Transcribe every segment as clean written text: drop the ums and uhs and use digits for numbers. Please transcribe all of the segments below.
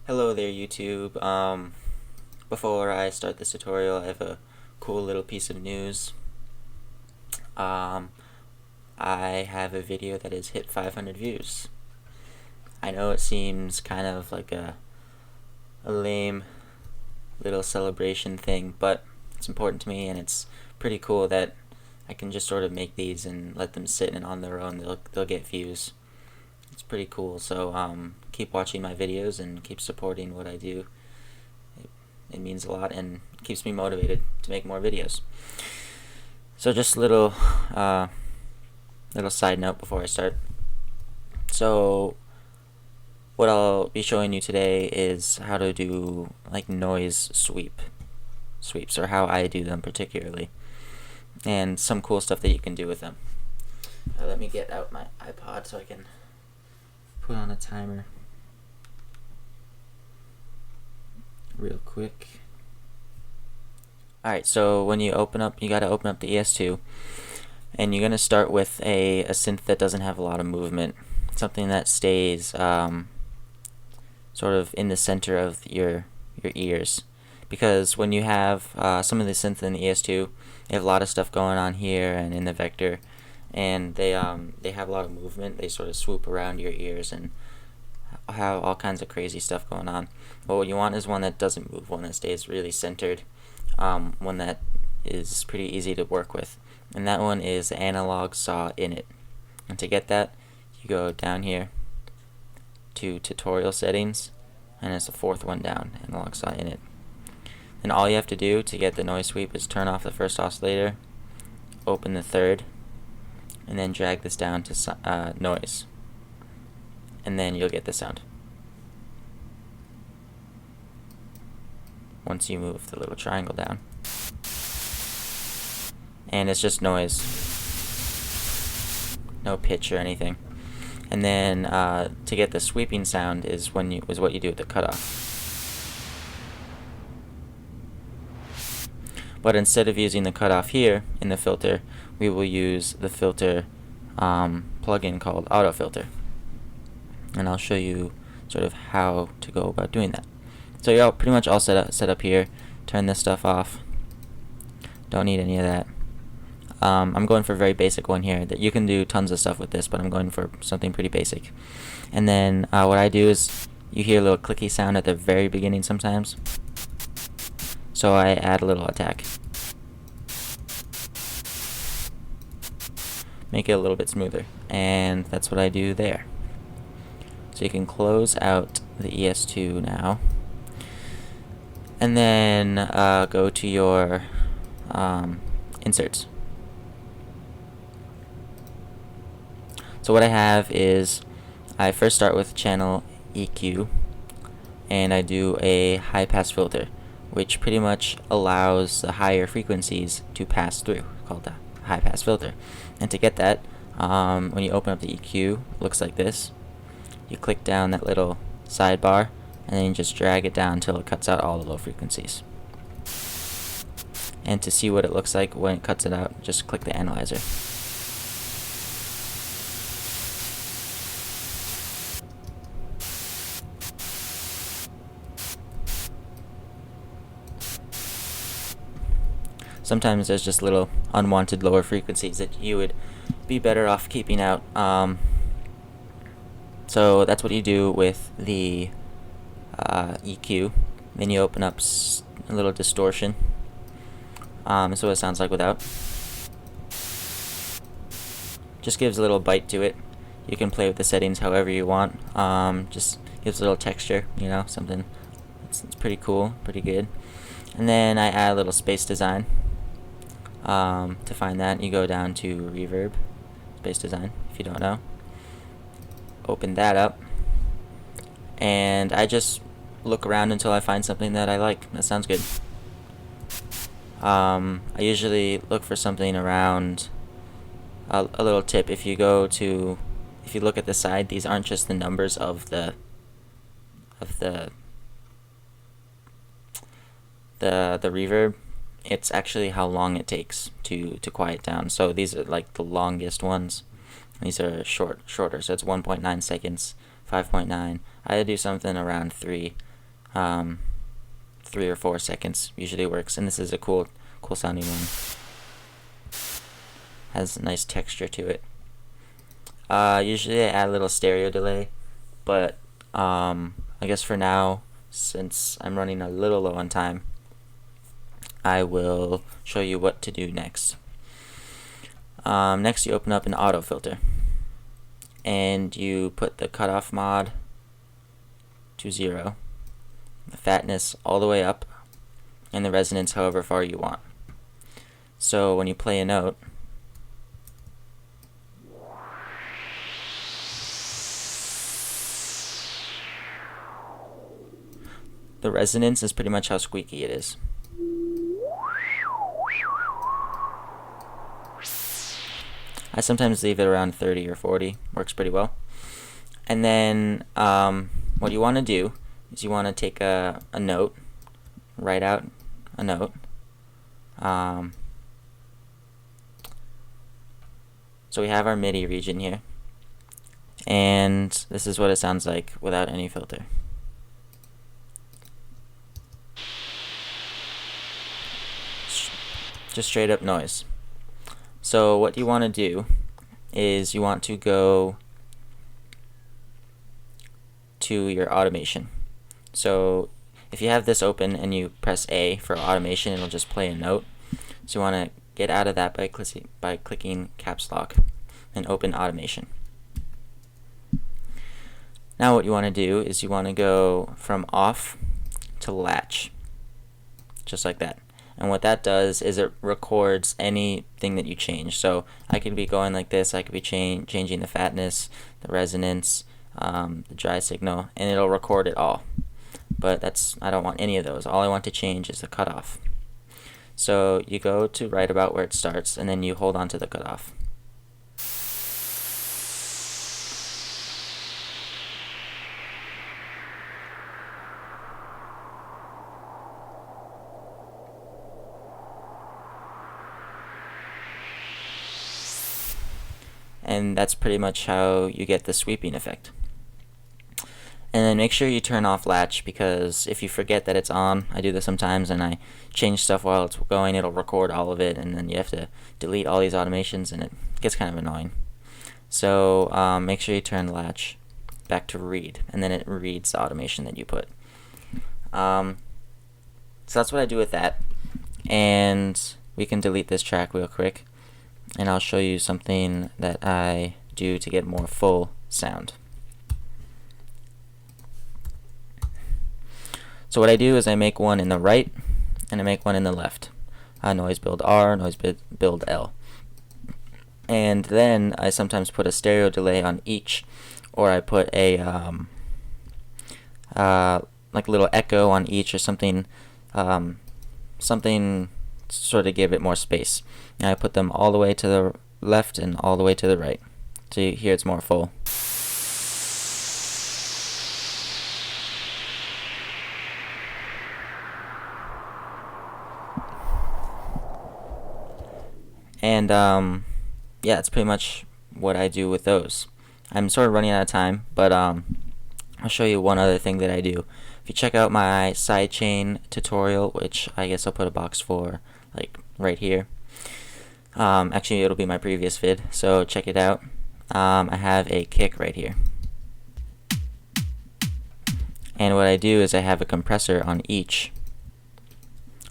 Hello there YouTube. Before I start this tutorial, I have a cool little piece of news. Um, I have a video that has hit 500 views. I know it seems kind of like a lame little celebration thing, but it's important to me, and it's pretty cool that I can just sort of make these and let them sit, and on their own they'll get views. It's pretty cool. So keep watching my videos and keep supporting what I do. It means a lot and keeps me motivated to make more videos. So just a little side note before I start. So what I'll be showing you today is how to do like noise sweeps, or how I do them particularly, and some cool stuff that you can do with them. Let me get out my iPod so I can put on a timer real quick. Alright, so when you gotta open up the ES2, and you're gonna start with a synth that doesn't have a lot of movement, something that stays sort of in the center of your ears, because when you have some of the synth in the ES2, they have a lot of stuff going on here and in the vector, and they have a lot of movement. They sort of swoop around your ears and have all kinds of crazy stuff going on. But what you want is one that doesn't move, one that stays really centered, one that is pretty easy to work with, and that one is Analog Saw Init. And to get that, you go down here to Tutorial Settings, and it's the fourth one down, Analog Saw Init. And all you have to do to get the noise sweep is turn off the first oscillator, open the third, and then drag this down to noise, and then you'll get the sound once you move the little triangle down. And it's just noise, no pitch or anything. And then to get the sweeping sound is what you do with the cutoff. But instead of using the cutoff here in the filter, we will use the filter plugin called AutoFilter, and I'll show you sort of how to go about doing that. So you're pretty much all set up here. Turn this stuff off. Don't need any of that. I'm going for a very basic one here. That you can do tons of stuff with this, but I'm going for something pretty basic. And then what I do is, you hear a little clicky sound at the very beginning sometimes, so I add a little attack. Make it a little bit smoother, and that's what I do there. So you can close out the ES2 now, and then go to your inserts. So what I have is, I first start with channel EQ, and I do a high pass filter, which pretty much allows the higher frequencies to pass through, called the high pass filter. And to get that, when you open up the EQ, it looks like this. You click down that little sidebar, and then you just drag it down until it cuts out all the low frequencies. And to see what it looks like when it cuts it out, just click the analyzer. Sometimes there's just little unwanted lower frequencies that you would be better off keeping out. So that's what you do with the EQ. Then you open up a little distortion. That's what it sounds like without. Just gives a little bite to it. You can play with the settings however you want. Just gives a little texture, you know, something. It's pretty cool, pretty good. And then I add a little space design. To find that, you go down to reverb, space design, if you don't know. Open that up, and I just look around until I find something that I like. That sounds good. I usually look for something around a little tip. If you look at the side, these aren't just the numbers of the reverb. It's actually how long it takes to quiet down. So these are like the longest ones. These are shorter, so it's 1.9 seconds, 5.9. I do something around 3. 3 or 4 seconds usually works, and this is a cool sounding one. Has a nice texture to it. Usually I add a little stereo delay, but I guess for now, since I'm running a little low on time, I will show you what to do next. Next, you open up an auto filter, and you put the cutoff mod to 0, the fatness all the way up, and the resonance however far you want. So when you play a note, the resonance is pretty much how squeaky it is. I sometimes leave it around 30 or 40, works pretty well. And then what you want to do is you want to take a note, write out a note. So we have our MIDI region here, and this is what it sounds like without any filter. Just straight up noise. So what you want to do is you want to go to your automation. So if you have this open and you press A for automation, it'll just play a note. So you want to get out of that by clicking caps lock and open automation. Now what you want to do is you want to go from off to latch, just like that. And what that does is it records anything that you change. So I could be going like this, I could be changing the fatness, the resonance, the dry signal, and it'll record it all. But I don't want any of those. All I want to change is the cutoff. So you go to right about where it starts, and then you hold on to the cutoff. And that's pretty much how you get the sweeping effect. And then make sure you turn off latch, because if you forget that it's on, I do this sometimes and I change stuff while it's going, it'll record all of it, and then you have to delete all these automations and it gets kind of annoying. So make sure you turn latch back to read, and then it reads the automation that you put. So that's what I do with that, and we can delete this track real quick, and I'll show you something that I do to get more full sound. So what I do is I make one in the right and I make one in the left. Noise build R, noise build L. And then I sometimes put a stereo delay on each, or I put a like a little echo on each, or something something sort of give it more space. And I put them all the way to the left and all the way to the right, so you hear it's more full. And yeah, it's pretty much what I do with those. I'm sort of running out of time, but I'll show you one other thing that I do. If you check out my sidechain tutorial, which I guess I'll put a box for like right here. Actually, it'll be my previous vid, so check it out. I have a kick right here. And what I do is I have a compressor on each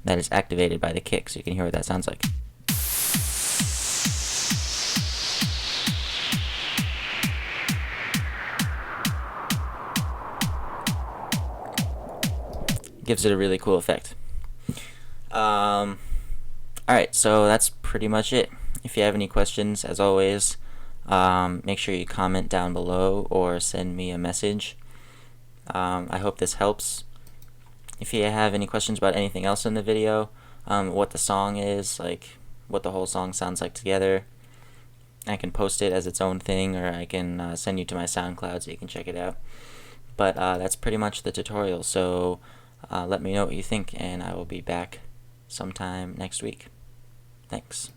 that is activated by the kick, so you can hear what that sounds like. Gives it a really cool effect. Alright, so that's pretty much it. If you have any questions, as always, make sure you comment down below or send me a message. I hope this helps. If you have any questions about anything else in the video, what the song is, like what the whole song sounds like together, I can post it as its own thing, or I can send you to my SoundCloud so you can check it out. But that's pretty much the tutorial, so let me know what you think, and I will be back sometime next week. Thanks.